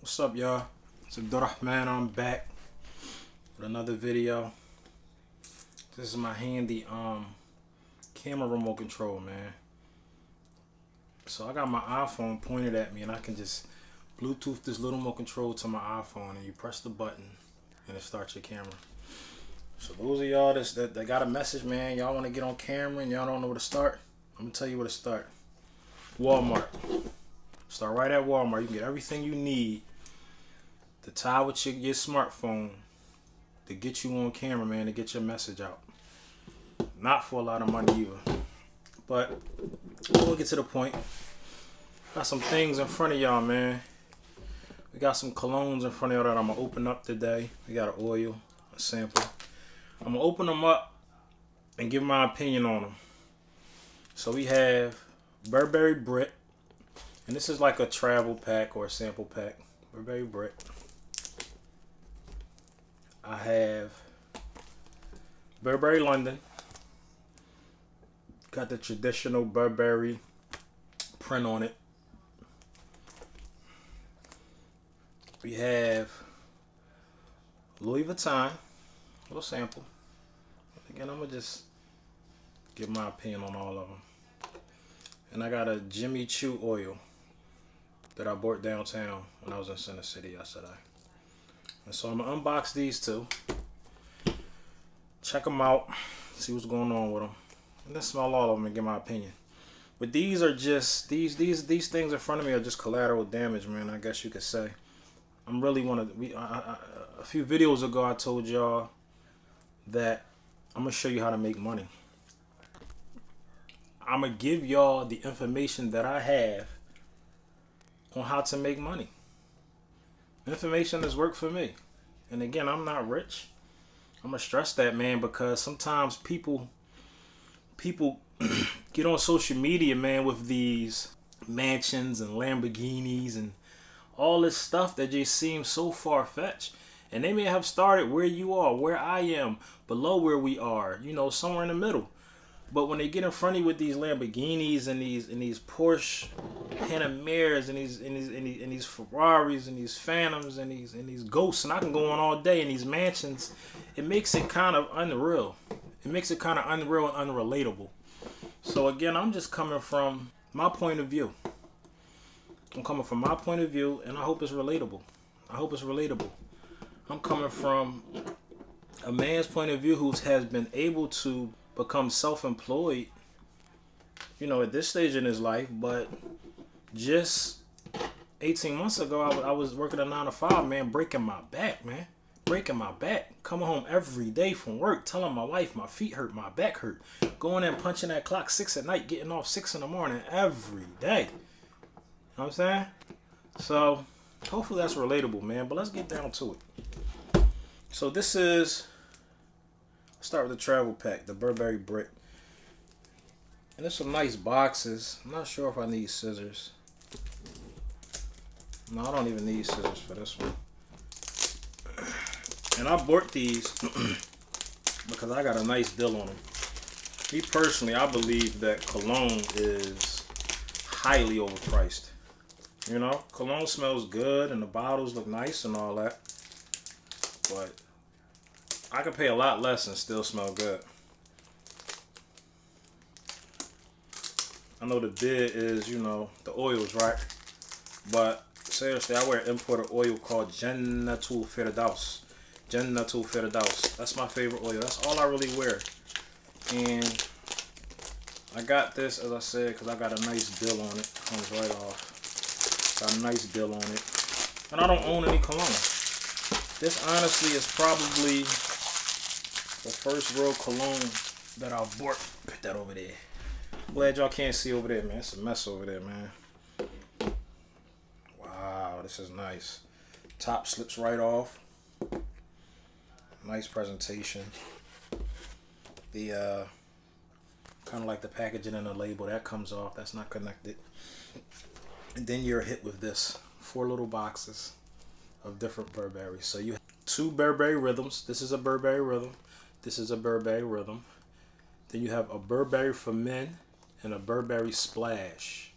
What's up, y'all? It's Abdurrahman. I'm back with another video. This is my handy camera remote control, man. So I got my iPhone pointed at me, and I can just Bluetooth this little remote control to my iPhone, and you press the button, and it starts your camera. So those of y'all that got a message, man, y'all want to get on camera and y'all don't know where to start, I'm gonna tell you where to start. Walmart. Start right at Walmart. You can get everything you need to tie with your smartphone to get you on camera, man, to get your message out. Not for a lot of money either. But we'll get to the point. Got some things in front of y'all, man. We got some colognes in front of y'all that I'm gonna open up today. We got an oil, a sample. I'm gonna open them up and give my opinion on them. So we have Burberry Brit, and this is like a travel pack or a sample pack. Burberry Brit. I have Burberry London. Got the traditional Burberry print on it. We have Louis Vuitton, little sample. Again, I'm gonna just give my opinion on all of them. And I got a Jimmy Choo oil that I bought downtown when I was in Center City yesterday. And so I'm gonna unbox these two, check them out, see what's going on with them, and then smell all of them and give my opinion. But these are just these things in front of me are just collateral damage, man. I guess you could say. I'm really a few videos ago I told y'all that I'm gonna show you how to make money. I'm gonna give y'all the information that I have on how to make money. Information has worked for me. And again, I'm not rich. I'm gonna stress that, man, because sometimes people get on social media, man, with these mansions and Lamborghinis and all this stuff that just seems so far-fetched. And they may have started where you are, where I am, below where we are, you know, somewhere in the middle. But when they get in front of you with these Lamborghinis and these Porsche Panameras and these Ferraris and these Phantoms and these Ghosts, and I can go on all day in these mansions, it makes it kind of unreal. It makes it kind of unreal and unrelatable. So again, I'm just coming from my point of view. I'm coming from my point of view, and I hope it's relatable. I hope it's relatable. I'm coming from a man's point of view who has been able to become self-employed, you know, at this stage in his life. But just 18 months ago, I was working a 9 to 5, man, breaking my back, man. Breaking my back. Coming home every day from work, telling my wife my feet hurt, my back hurt. Going in, punching that clock 6 at night, getting off 6 in the morning every day. You know what I'm saying? So, hopefully that's relatable, man. But let's get down to it. So this is, let's start with the travel pack, the Burberry Brit. And there's some nice boxes. I'm not sure if I need scissors. No, I don't even need scissors for this one. And I bought these because I got a nice deal on them. Me personally, I believe that cologne is highly overpriced. You know, cologne smells good and the bottles look nice and all that. But I could pay a lot less and still smell good. I know the bid is, you know, the oils, right? But seriously, I wear an imported oil called Jannatul Firdaus. Jannatul Firdaus. That's my favorite oil. That's all I really wear. And I got this, as I said, because I got a nice deal on it. Comes right off. Got a nice deal on it. And I don't own any cologne. This honestly is probably the first real cologne that I've bought. Put that over there. Glad y'all can't see over there, man. It's a mess over there, man. Wow, this is nice. Top slips right off. Nice presentation. The kind of like the packaging and the label that comes off. That's not connected. And then you're hit with this 4 little boxes of different Burberry. So you have 2 Burberry rhythms. This is a Burberry rhythm. This is a Burberry rhythm. Then you have a Burberry for men and a Burberry splash.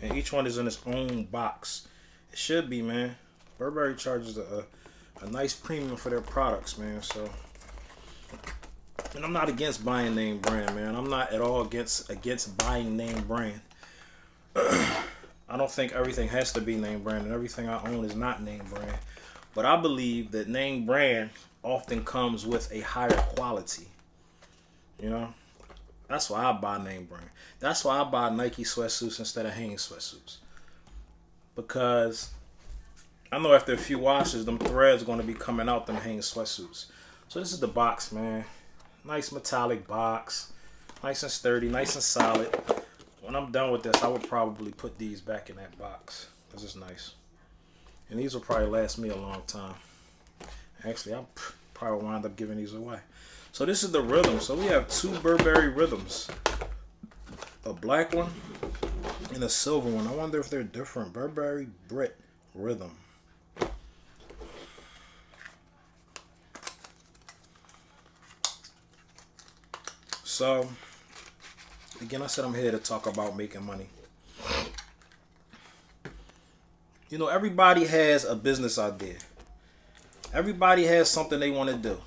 And each one is in its own box. It should be, man. Burberry charges a nice premium for their products, man. So, and I'm not against buying name brand, man. I'm not at all against buying name brand. I don't think everything has to be name brand, and everything I own is not name brand. But I believe that name brand often comes with a higher quality. You know? That's why I buy name brand. That's why I buy Nike sweatsuits instead of Hanes sweatsuits. Because I know after a few washes, them threads are going to be coming out them Hanes sweatsuits. So this is the box, man. Nice metallic box. Nice and sturdy, nice and solid. When I'm done with this, I would probably put these back in that box. This is nice. And these will probably last me a long time. Actually, I'll probably wind up giving these away. So this is the rhythm. So we have 2 Burberry rhythms. A black one and a silver one. I wonder if they're different. Burberry Brit rhythm. So, again, I said I'm here to talk about making money. You know, everybody has a business idea. Everybody has something they want to do.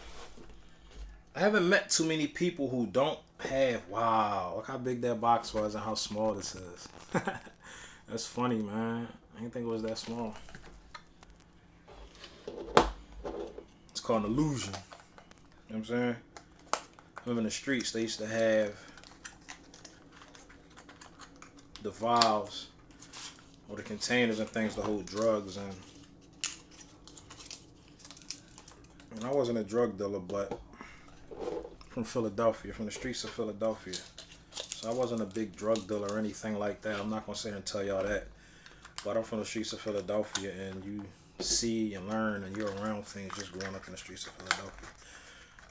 I haven't met too many people who don't have, wow, look how big that box was and how small this is. That's funny, man. I didn't think it was that small. It's called an illusion. You know what I'm saying? I live in the streets, they used to have the vials or the containers and things to hold drugs in. And I wasn't a drug dealer, but from Philadelphia, from the streets of Philadelphia. So I wasn't a big drug dealer or anything like that. I'm not going to sit here and tell y'all that. But I'm from the streets of Philadelphia, and you see and learn and you're around things just growing up in the streets of Philadelphia.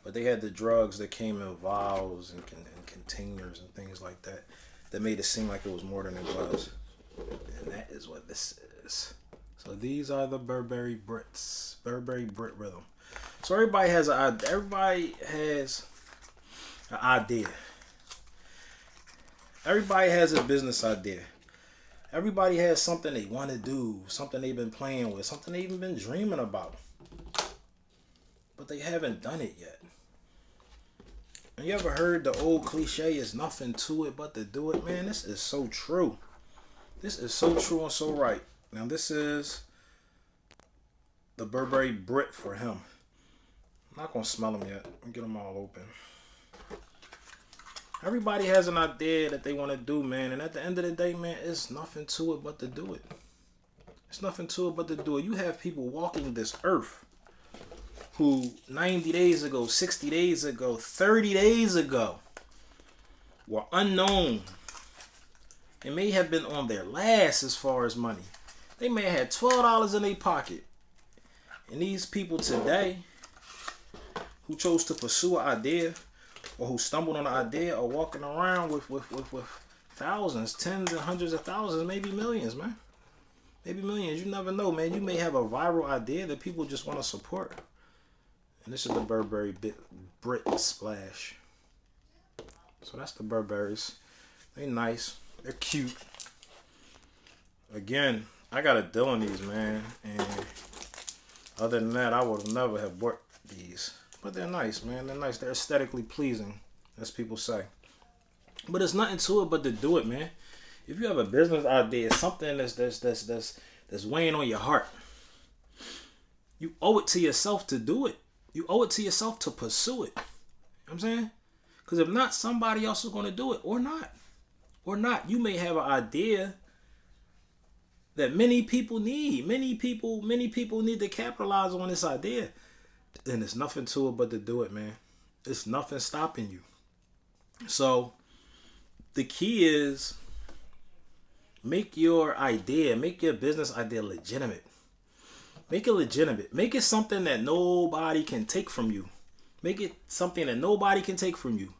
But they had the drugs that came in vials and containers and things like that that made it seem like it was more than it was. And that is what this is. So these are the Burberry Brits. Burberry Brit Rhythm. So everybody has an idea. Everybody has a business idea. Everybody has something they want to do, something they've been playing with, something they've even been dreaming about. But they haven't done it yet. And you ever heard the old cliche, is nothing to it but to do it? Man, this is so true. This is so true and so right. Now this is the Burberry Brit for him. I'm not going to smell them yet. I'll get them all open. Everybody has an idea that they want to do, man. And at the end of the day, man, it's nothing to it but to do it. It's nothing to it but to do it. You have people walking this earth who 90 days ago, 60 days ago, 30 days ago were unknown. They may have been on their last as far as money. They may have had $12 in their pocket. And these people today who chose to pursue an idea or who stumbled on an idea are walking around with thousands, tens and hundreds of thousands, maybe millions, man. Maybe millions. You never know, man. You may have a viral idea that people just want to support. And this is the Burberry Brit Splash. So that's the Burberrys. They nice. They're cute. Again, I got a deal on these, man. And other than that, I would never have bought these. But they're nice, man. They're nice. They're aesthetically pleasing, as people say. But it's nothing to it but to do it, man. If you have a business idea, something that's weighing on your heart, you owe it to yourself to do it. You owe it to yourself to pursue it. You know what I'm saying? Because if not, somebody else is going to do it, or not. Or not. You may have an idea that many people need. Many people need to capitalize on this idea. And there's nothing to it but to do it, man. It's nothing stopping you. So the key is make your business idea legitimate. Make it legitimate. Make it something that nobody can take from you. Make it something that nobody can take from you.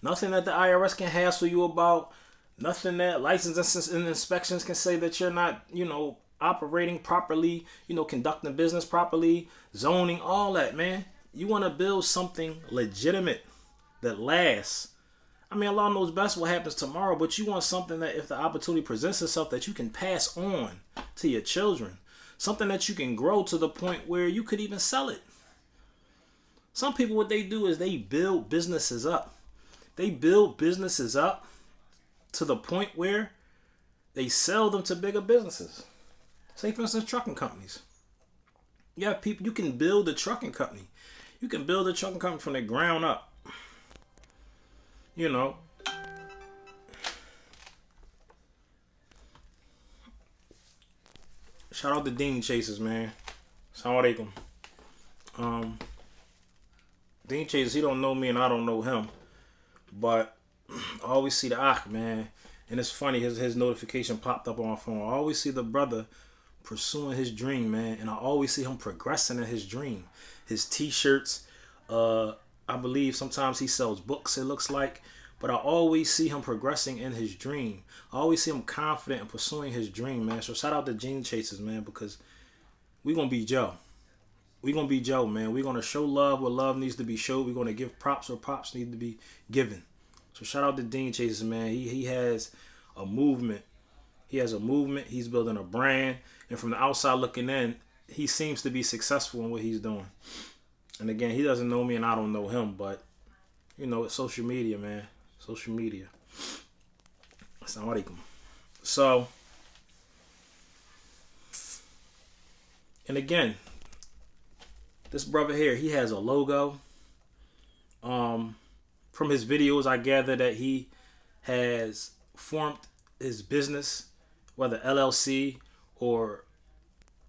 Nothing that the IRS can hassle you about. Nothing that licenses and inspections can say that you're not, operating properly, conducting business properly, zoning, all that, man. You want to build something legitimate that lasts. I mean, Allah knows best what happens tomorrow, but you want something that if the opportunity presents itself that you can pass on to your children. Something that you can grow to the point where you could even sell it. Some people, what they do is they build businesses up. They build businesses up to the point where they sell them to bigger businesses. Say, for instance, trucking companies. You have people, you can build a trucking company. You can build a trucking company from the ground up. You know. Shout out to Dean Chasers, man. Assalamu alaikum. Dean Chasers, he don't know me and I don't know him. But I always see the man. And it's funny, his notification popped up on my phone. I always see the brother pursuing his dream, man. And I always see him progressing in his dream. His t-shirts, I believe sometimes he sells books, it looks like. But I always see him progressing in his dream. I always see him confident in pursuing his dream, man. So shout out to Dean Chasers, man, because we going to be Joe. We going to be Joe, man. We're going to show love where love needs to be showed. We're going to give props where props need to be given. So shout out to Dean Chasers, man. He has a movement. He has a movement. He's building a brand. And from the outside looking in, he seems to be successful in what he's doing. And again, he doesn't know me and I don't know him. But, you know, it's social media, man. Social media. Assalamu alaikum. So, and again, this brother here, he has a logo. From his videos, I gather that he has formed his business, whether LLC or,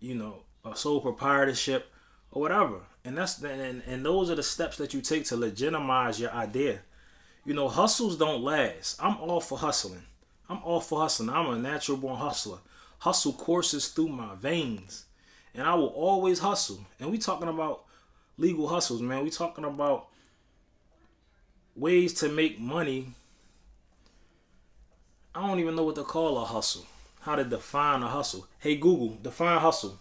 you know, a sole proprietorship or whatever. And those are the steps that you take to legitimize your idea. You know, hustles don't last. I'm all for hustling. I'm a natural born hustler. Hustle courses through my veins. And I will always hustle. And we talking about legal hustles, man. We talking about ways to make money. I don't even know what to call a hustle. How to define a hustle. Hey Google, define hustle.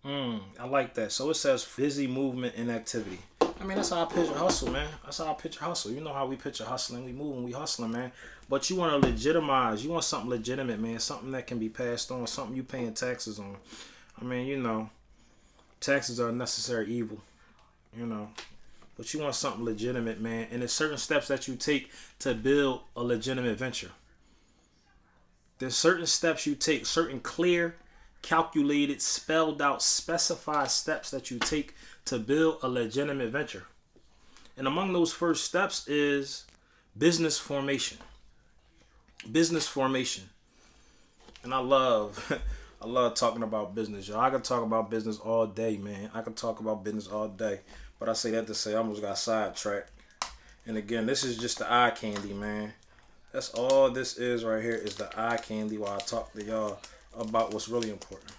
I like that. So it says busy movement and activity. I mean, that's how I picture hustle, man. That's how I picture hustle. You know how we picture hustling. We moving, we hustling, man. But you want to legitimize. You want something legitimate, man. Something that can be passed on. Something you paying taxes on. I mean, you know, taxes are a necessary evil. You know. But you want something legitimate, man. And there's certain steps that you take to build a legitimate venture. There's certain steps you take. Certain clear, calculated, spelled out, specified steps that you take to build a legitimate venture. And among those first steps is business formation. Business formation. And I love talking about business, y'all. I can talk about business all day, man. I can talk about business all day. But I say that to say I almost got sidetracked. And again, this is just the eye candy, man. That's all this is right here is the eye candy while I talk to y'all about what's really important.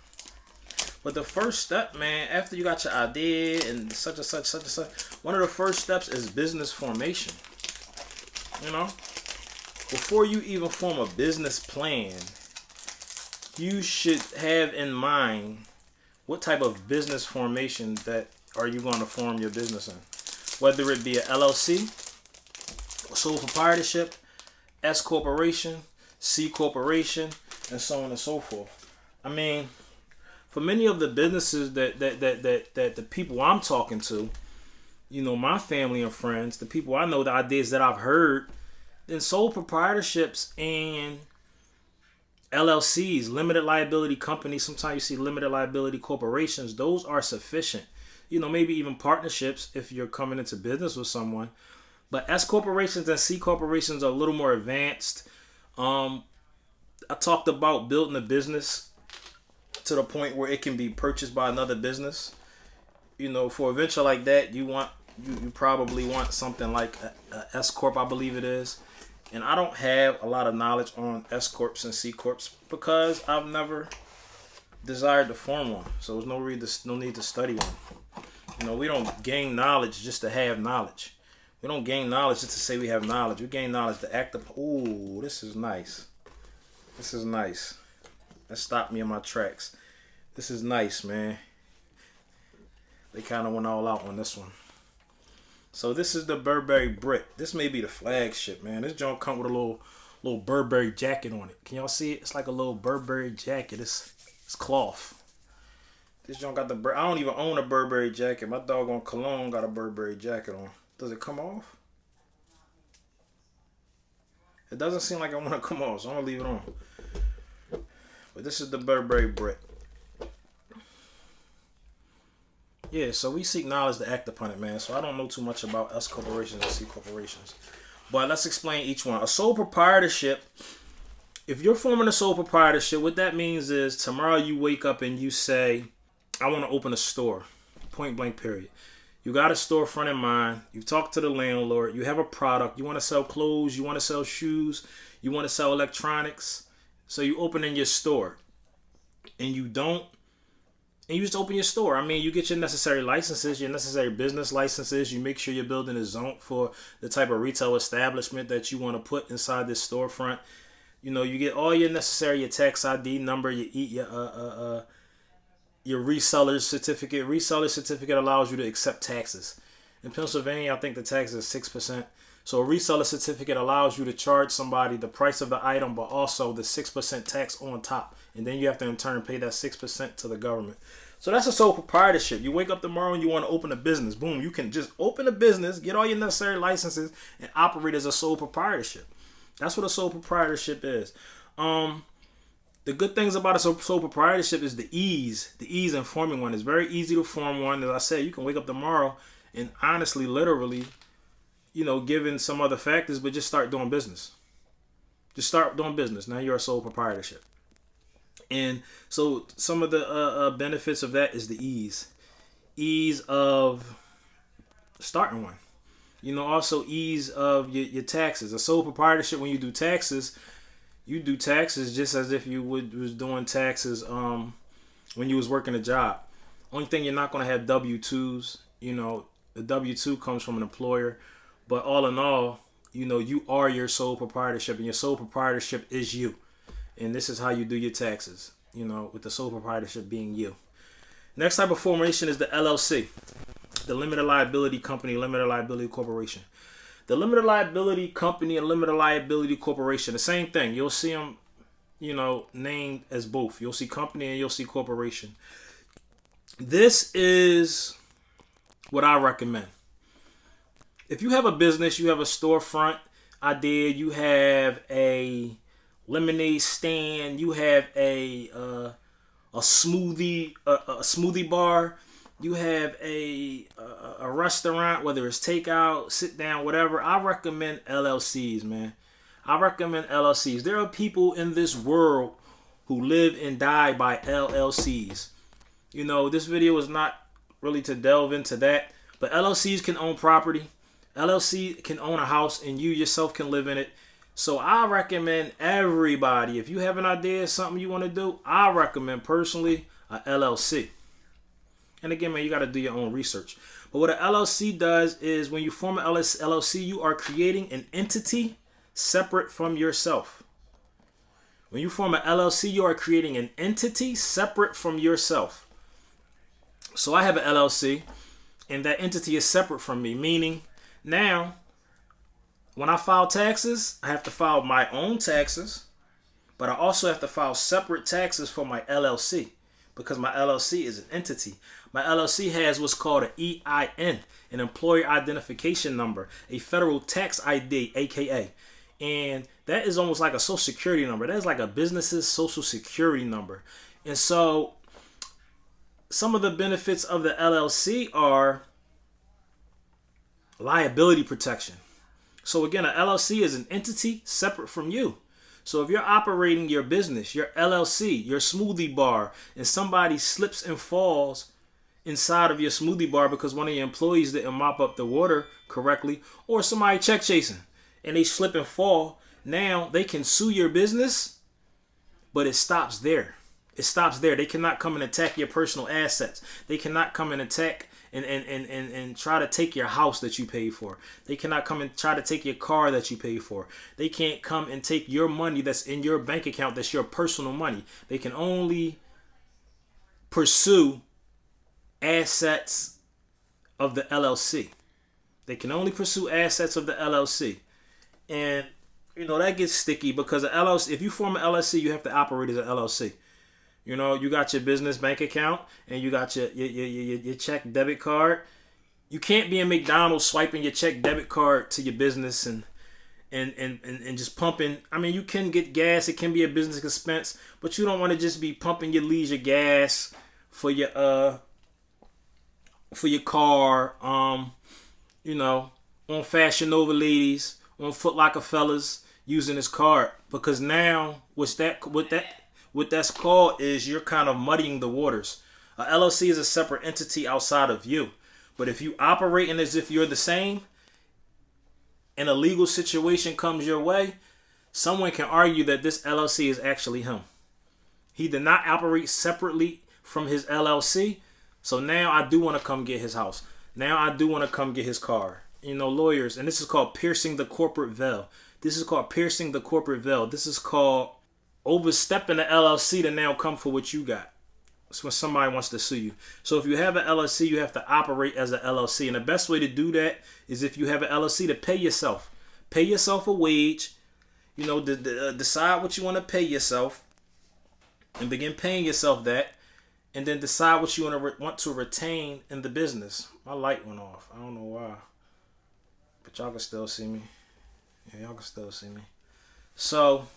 But the first step, man, after you got your idea and such and such, one of the first steps is business formation. You know, before you even form a business plan, you should have in mind what type of business formation that are you going to form your business in. Whether it be a LLC, a sole proprietorship, S corporation, C corporation, and so on and so forth. I mean, for many of the businesses that the people I'm talking to, you know, my family and friends, the people I know, the ideas that I've heard, then sole proprietorships and LLCs, limited liability companies, sometimes you see limited liability corporations, those are sufficient. You know, maybe even partnerships if you're coming into business with someone. But S corporations and C corporations are a little more advanced. I talked about building a business to the point where it can be purchased by another business. You know, for a venture like that, you probably want something like a S corp, I believe it is. And I don't have a lot of knowledge on S corps and C corps because I've never desired to form one. So there's no need to study one. You know, we don't gain knowledge just to have knowledge. We don't gain knowledge just to say we have knowledge. We gain knowledge to act upon. Ooh, this is nice. This is nice. That stopped me in my tracks. This is nice, man. They kind of went all out on this one. So this is the Burberry brick. This may be the flagship, man. This joint come with a little Burberry jacket on it. Can y'all see it? It's like a little Burberry jacket. It's cloth. This joint got the I don't even own a Burberry jacket. My doggone cologne got a Burberry jacket on. Does it come off? It doesn't seem like I want to come off, so I'm gonna leave it on. But this is the Burberry brick. Yeah, so we seek knowledge to act upon it, man. So I don't know too much about S corporations and C corporations. But let's explain each one. A sole proprietorship, if you're forming a sole proprietorship, what that means is tomorrow you wake up and you say, I want to open a store. Point blank period. You got a storefront in mind. You've talked to the landlord. You have a product. You want to sell clothes. You want to sell shoes. You want to sell electronics. So you open in your store. And you just open your store. I mean, you get your necessary licenses, your necessary business licenses. You make sure you're building a zone for the type of retail establishment that you want to put inside this storefront. You know, you get all your necessary, your tax ID number, your reseller certificate. Reseller certificate allows you to accept taxes. In Pennsylvania, I think the tax is 6%. So a reseller certificate allows you to charge somebody the price of the item, but also the 6% tax on top. And then you have to in turn pay that 6% to the government. So that's a sole proprietorship. You wake up tomorrow and you want to open a business. Boom, you can just open a business, get all your necessary licenses, and operate as a sole proprietorship. That's what a sole proprietorship is. The good things about a sole proprietorship is the ease in forming one. It's very easy to form one. As I said, you can wake up tomorrow and honestly, literally, you know, given some other factors, but just start doing business. Just start doing business. Now you're a sole proprietorship. And so some of the benefits of that is the ease of starting one. You know, also ease of your taxes. A sole proprietorship, when you do taxes just as if you was doing taxes when you was working a job. Only thing, you're not going to have W-2s. You know, the W-2 comes from an employer. But all in all, you know, you are your sole proprietorship, and your sole proprietorship is you. And this is how you do your taxes, you know, with the sole proprietorship being you. Next type of formation is the LLC, the limited liability company, limited liability corporation. The limited liability company and limited liability corporation, the same thing. You'll see them, you know, named as both. You'll see company and you'll see corporation. This is what I recommend. If you have a business, you have a storefront idea, you have a lemonade stand, you have a smoothie bar, you have a restaurant, whether it's takeout, sit down, whatever. I recommend LLCs, man. I recommend LLCs. There are people in this world who live and die by LLCs. You know, this video is not really to delve into that, but LLCs can own property. LLC can own a house, and you yourself can live in it. So I recommend everybody, if you have an idea, something you want to do, I recommend personally a LLC. And again, man, you got to do your own research. But what an LLC does is when you form an LLC, you are creating an entity separate from yourself. When you form an LLC, you are creating an entity separate from yourself. So I have an LLC, and that entity is separate from me, meaning now, when I file taxes, I have to file my own taxes, but I also have to file separate taxes for my LLC because my LLC is an entity. My LLC has what's called an EIN, an employer identification number, a federal tax ID, aka. And that is almost like a social security number. That is like a business's social security number. And so some of the benefits of the LLC are liability protection. So again, an LLC is an entity separate from you. So if you're operating your business, your LLC, your smoothie bar, and somebody slips and falls inside of your smoothie bar because one of your employees didn't mop up the water correctly, or somebody check chasing and they slip and fall, now they can sue your business, but it stops there. It stops there. They cannot come and attack your personal assets. They cannot come and attack and try to take your house that you paid for. They cannot come and try to take your car that you paid for. They can't come and take your money that's in your bank account that's your personal money. They can only pursue assets of the LLC. They can only pursue assets of the LLC. And, that gets sticky because if you form an LLC, you have to operate as an LLC. You got your business bank account and you got your check debit card. You can't be in McDonald's swiping your check debit card to your business and just pumping. I mean, you can get gas. It can be a business expense, but you don't want to just be pumping your leisure gas for your car. On Fashion Nova ladies, on Foot Locker fellas using this card, because now what that's called is you're kind of muddying the waters. A LLC is a separate entity outside of you, but if you operating as if you're the same, and a legal situation comes your way, someone can argue that this LLC is actually him. He did not operate separately from his LLC, so now I do want to come get his house. Now I do want to come get his car. Lawyers, and this is called piercing the corporate veil. This is called overstepping the LLC to now come for what you got. It's when somebody wants to sue you. So if you have an LLC, you have to operate as an LLC. And the best way to do that is if you have an LLC to pay yourself. Pay yourself a wage. Decide what you want to pay yourself and begin paying yourself that. And then decide what you want to retain in the business. My light went off. I don't know why. But y'all can still see me. Yeah, y'all can still see me. So,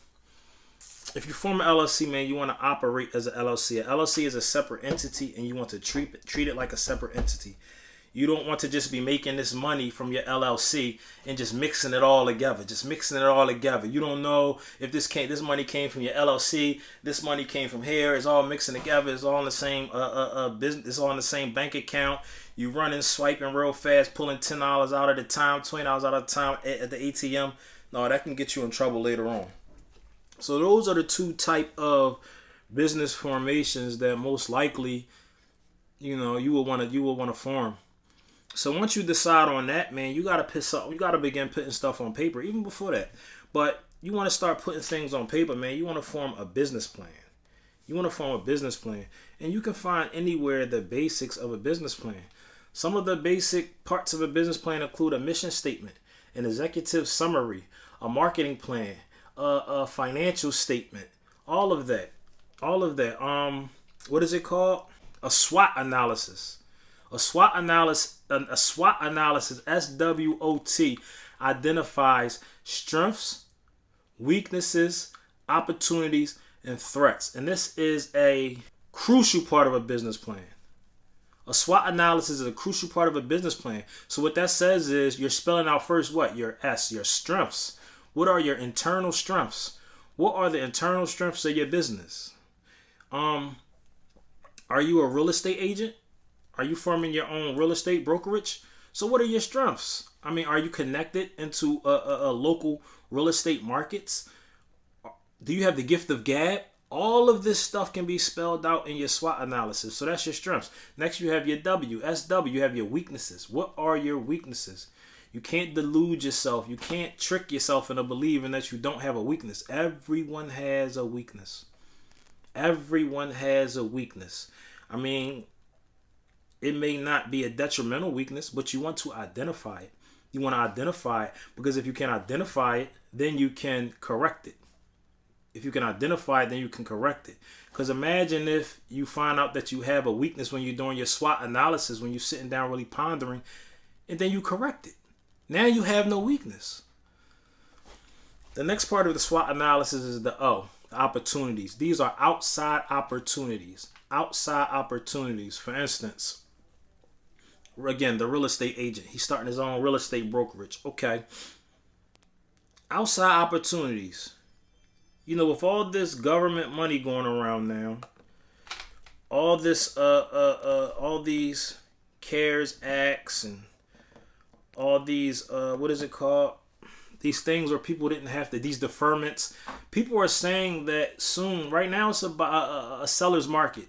if you form an LLC, man, you want to operate as an LLC. An LLC is a separate entity, and you want to treat it like a separate entity. You don't want to just be making this money from your LLC and just mixing it all together. You don't know if this money came from your LLC, this money came from here. It's all mixing together. It's all in the same business. It's all in the same bank account. You running, swiping real fast, pulling $10 out at a time, $20 out at a time at the ATM. No, that can get you in trouble later on. So those are the two type of business formations that most likely, you will want to form. So once you decide on that, man, you gotta begin putting stuff on paper, even before that. But you want to start putting things on paper, man. You want to form a business plan. And you can find anywhere the basics of a business plan. Some of the basic parts of a business plan include a mission statement, an executive summary, a marketing plan, a financial statement, all of that. What is it called? A SWOT analysis. A SWOT analysis, SWOT, identifies strengths, weaknesses, opportunities, and threats. And this is a crucial part of a business plan. A SWOT analysis is a crucial part of a business plan. So what that says is you're spelling out first what? Your S, your strengths. What are your internal strengths? What are the internal strengths of your business? Are you a real estate agent? Are you forming your own real estate brokerage? So what are your strengths? I mean, are you connected into a local real estate markets? Do you have the gift of gab? All of this stuff can be spelled out in your SWOT analysis. So that's your strengths. Next, you have your SW. You have your weaknesses. What are your weaknesses? You can't delude yourself. You can't trick yourself into believing that you don't have a weakness. Everyone has a weakness. I mean, it may not be a detrimental weakness, but you want to identify it. You want to identify it because if you can identify it, then you can correct it. If you can identify it, then you can correct it. Because imagine if you find out that you have a weakness when you're doing your SWOT analysis, when you're sitting down really pondering, and then you correct it. Now you have no weakness. The next part of the SWOT analysis is the opportunities. These are outside opportunities. For instance, again, the real estate agent. He's starting his own real estate brokerage. Okay. Outside opportunities. With all this government money going around now, all this, all these CARES Acts and all these, what is it called? These things where people didn't have to, these deferments. People are saying that soon, right now it's about a seller's market.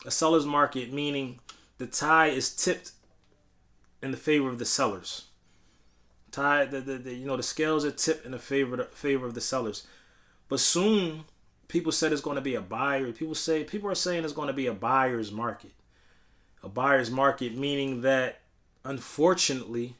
A seller's market, meaning the tide is tipped in the favor of the sellers. The scales are tipped in the favor of the sellers. But soon, People said it's going to be a buyer. People are saying it's going to be a buyer's market. A buyer's market meaning that, unfortunately,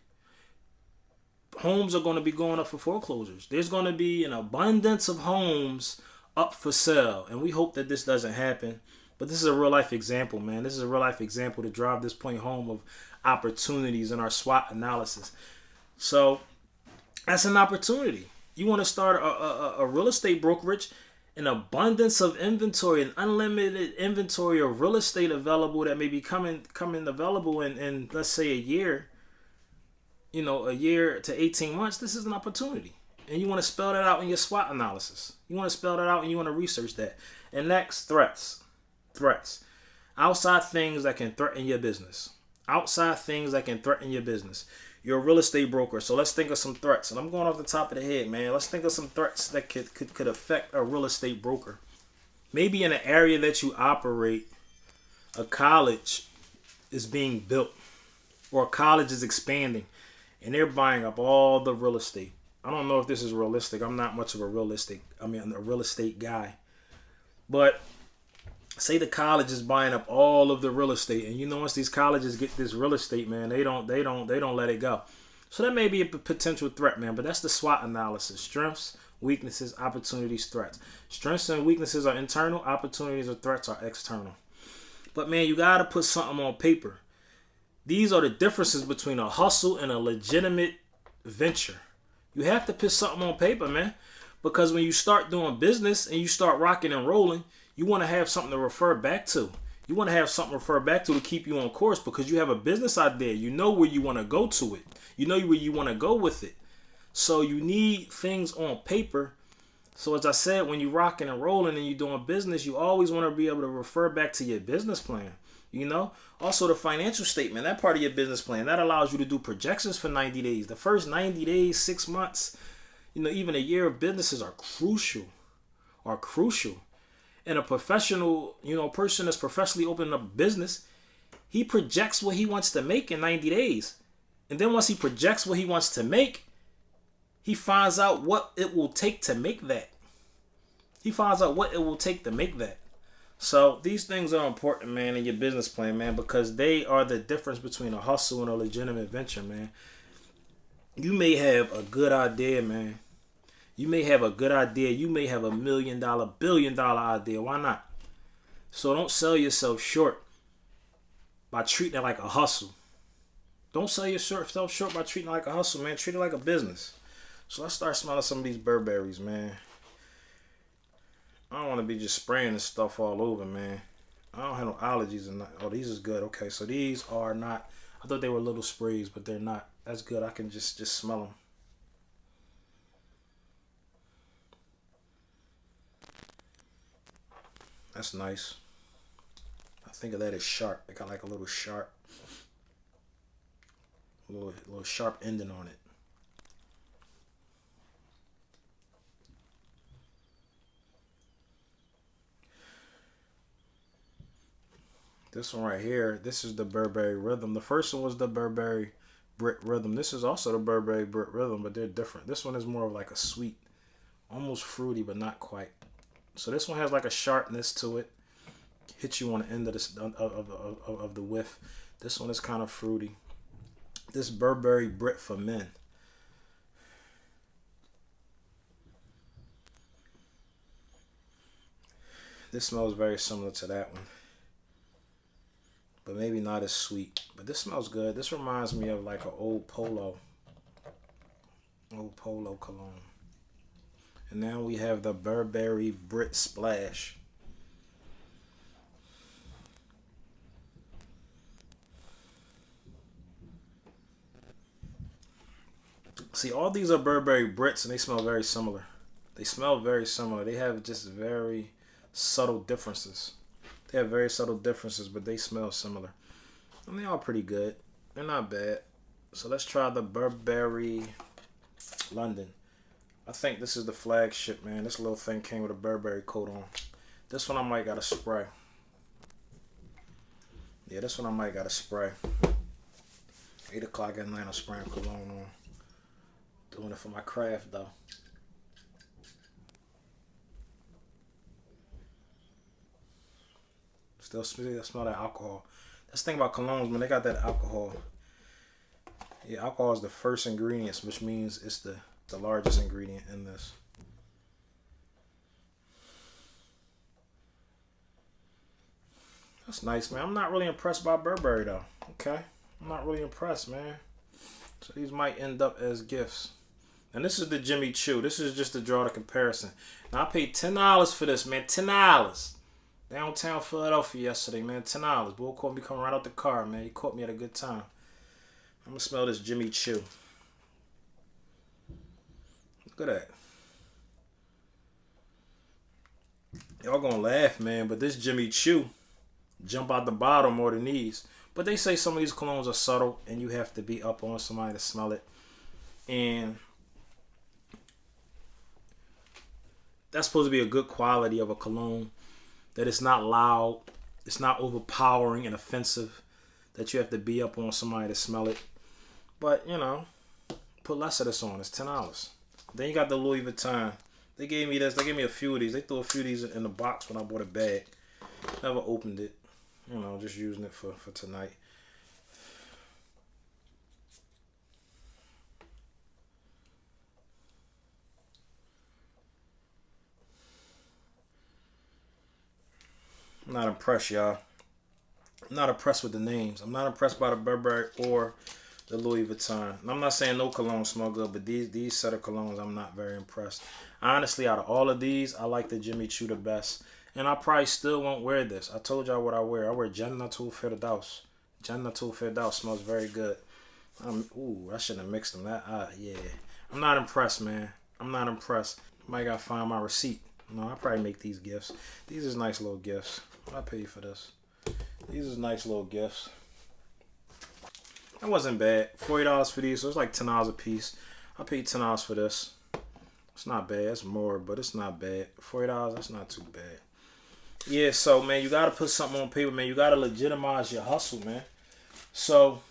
homes are going to be going up for foreclosures. There's going to be an abundance of homes up for sale, and we hope that this doesn't happen. But this is a real life example, man. This is a real life example to drive this point home of opportunities in our SWOT analysis. So that's an opportunity. You want to start a real estate brokerage, an abundance of inventory, an unlimited inventory of real estate available that may be coming available in let's say a year, a year to 18 months. This is an opportunity. And you want to spell that out in your SWOT analysis. You want to spell that out and you want to research that. And next, threats. Threats. Outside things that can threaten your business. Outside things that can threaten your business. You're a real estate broker, so let's think of some threats. And I'm going off the top of the head, man. Let's think of some threats that could affect a real estate broker. Maybe in an area that you operate, a college is being built, or a college is expanding, and they're buying up all the real estate. I don't know if this is realistic. I'm not much of a real estate guy. But say the college is buying up all of the real estate, and once these colleges get this real estate, man, they don't let it go. So that may be a potential threat, man. But that's the SWOT analysis: strengths, weaknesses, opportunities, threats. Strengths and weaknesses are internal. Opportunities or threats are external. But man, you gotta put something on paper. These are the differences between a hustle and a legitimate venture. You have to put something on paper, man, because when you start doing business and you start rocking and rolling, you want to have something to refer back to. You want to have something to refer back to keep you on course, because you have a business idea. You know where you want to go to it. You know where you want to go with it. So you need things on paper. So as I said, when you're rocking and rolling and you're doing business, you always want to be able to refer back to your business plan. Also the financial statement, that part of your business plan, that allows you to do projections for 90 days. The first 90 days, 6 months, even a year of businesses are crucial. And a professional, person that's professionally opening up a business, he projects what he wants to make in 90 days. And then once he projects what he wants to make, he finds out what it will take to make that. So these things are important, man, in your business plan, man, because they are the difference between a hustle and a legitimate venture, man. You may have a good idea, man. You may have a good idea. You may have $1 million, $1 billion idea. Why not? So don't sell yourself short by treating it like a hustle. Don't sell yourself short by treating it like a hustle, man. Treat it like a business. So let's start smelling some of these Burberrys, man. I don't want to be just spraying this stuff all over, man. I don't have no allergies. Oh, these is good. Okay, so these are not. I thought they were little sprays, but they're not. That's good. I can just smell them. That's nice. I think of that as sharp. It got like a little sharp, little sharp ending on it. This one right here, this is the Burberry Rhythm. The first one was the Burberry Brit Rhythm. This is also the Burberry Brit Rhythm, but they're different. This one is more of like a sweet, almost fruity, but not quite. So this one has like a sharpness to it. Hits you on the end of the whiff. This one is kind of fruity. This Burberry Brit for Men. This smells very similar to that one, but maybe not as sweet. But this smells good. This reminds me of like an old Polo cologne. And now we have the Burberry Brit Splash. See, all these are Burberry Brits, and they smell very similar. They have just very subtle differences. But they smell similar. And they are pretty good. They're not bad. So let's try the Burberry London. I think this is the flagship, man. This little thing came with a Burberry coat on. This one I might gotta spray. Yeah, this one I might gotta spray. 8 o'clock at night, I'm spraying cologne on. Doing it for my craft, though. Still smell that alcohol. That's the thing about colognes, man. They got that alcohol. Yeah, alcohol is the first ingredient, which means it's the largest ingredient in this. That's nice, man. I'm not really impressed by Burberry, though. Okay? I'm not really impressed, man. So these might end up as gifts. And this is the Jimmy Choo. This is just to draw the comparison. Now, I paid $10 for this, man. $10. Downtown Philadelphia yesterday, man. $10. Boy caught me coming right out the car, man. He caught me at a good time. I'm going to smell this Jimmy Choo. Look at that. Y'all going to laugh, man. But this Jimmy Choo jump out the bottom more than these. But they say some of these colognes are subtle and you have to be up on somebody to smell it. And that's supposed to be a good quality of a cologne. That it's not loud, it's not overpowering and offensive, that you have to be up on somebody to smell it. But, you know, put less of this on. It's $10. Then you got the Louis Vuitton. They gave me this. They gave me a few of these. They threw a few of these in the box when I bought a bag. Never opened it. You know, just using it for tonight. I'm not impressed, y'all. I'm not impressed with the names. I'm not impressed by the Burberry or the Louis Vuitton. And I'm not saying no cologne smell good, but these set of colognes, I'm not very impressed. Honestly, out of all of these, I like the Jimmy Choo the best. And I probably still won't wear this. I told y'all what I wear. I wear Jannatul Firdaus. Jannatul Firdaus smells very good. Ooh, I shouldn't have mixed them. Yeah. I'm not impressed, man. I'm not impressed. Might gotta find my receipt. No, I probably make these gifts. These is nice little gifts. I pay for this. These is nice little gifts. That wasn't bad. $40 for these, so it's like $10 a piece. I paid $10 for this. It's not bad. It's more, but it's not bad. $40, that's not too bad. Yeah, so, man, you got to put something on paper, man. You got to legitimize your hustle, man. So,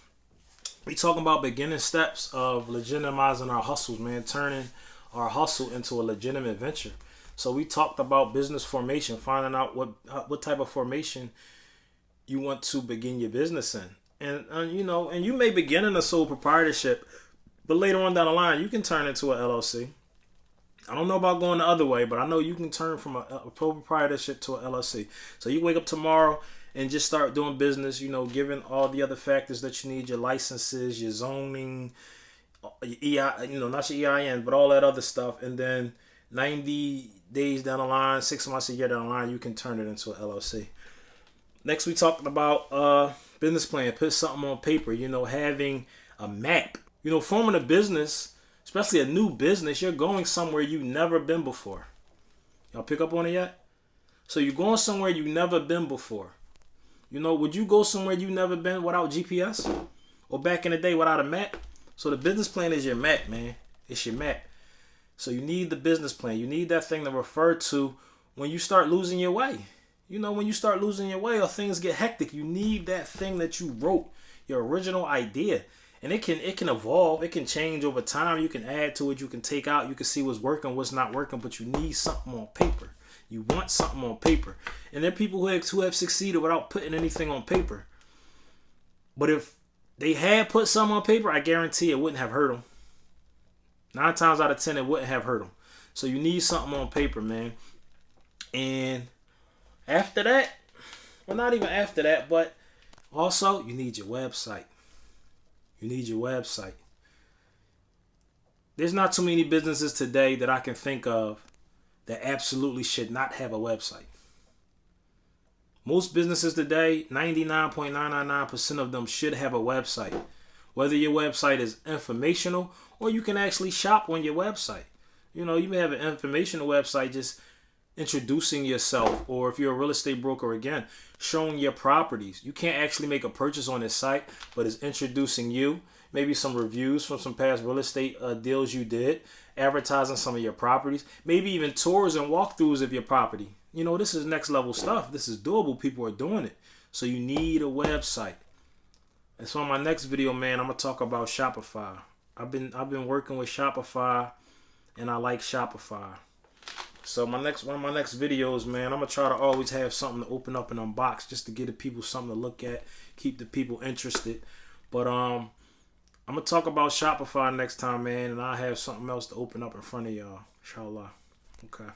we talking about beginning steps of legitimizing our hustles, man. Turning our hustle into a legitimate venture. So, we talked about business formation, finding out what type of formation you want to begin your business in. And you know, and you may begin in a sole proprietorship, but later on down the line, you can turn into an LLC. I don't know about going the other way, but I know you can turn from a proprietorship to an LLC. So you wake up tomorrow and just start doing business, you know, given all the other factors that you need, your licenses, your zoning, your EI, you know, not your EIN, but all that other stuff. And then 90 days down the line, 6 months, a year down the line, you can turn it into an LLC. Next, we talked about business plan. Put something on paper, you know, having a map. You know, forming a business, especially a new business, you're going somewhere you've never been before. Y'all pick up on it yet? So you're going somewhere you've never been before. You know, would you go somewhere you've never been without GPS? Or back in the day without a map? So the business plan is your map, man. It's your map. So you need the business plan. You need that thing to refer to when you start losing your way. You know, when you start losing your way or things get hectic, you need that thing that you wrote, your original idea. And it can evolve. It can change over time. You can add to it. You can take out. You can see what's working, what's not working. But you need something on paper. You want something on paper. And there are people who have succeeded without putting anything on paper. But if they had put something on paper, I guarantee it wouldn't have hurt them. 9 times out of 10, it wouldn't have hurt them. So you need something on paper, man. And after that, well, not even after that, but also you need your website. You need your website. There's not too many businesses today that I can think of that absolutely should not have a website. Most businesses today, 99.999% of them should have a website. Whether your website is informational or you can actually shop on your website. You know, you may have an informational website just introducing yourself, or if you're a real estate broker, again, showing your properties. You can't actually make a purchase on this site, but it's introducing you, maybe some reviews from some past real estate deals you did, advertising some of your properties, maybe even tours and walkthroughs of your property. You know, this is next level stuff. This is doable. People are doing it. So you need a website. And so in my next video, man, I'm gonna talk about Shopify. I've been working with Shopify, and I like Shopify. So one of my next videos, man, I'm gonna try to always have something to open up and unbox just to give the people something to look at, keep the people interested. But I'm gonna talk about Shopify next time, man, and I have something else to open up in front of y'all. Inshallah. Okay.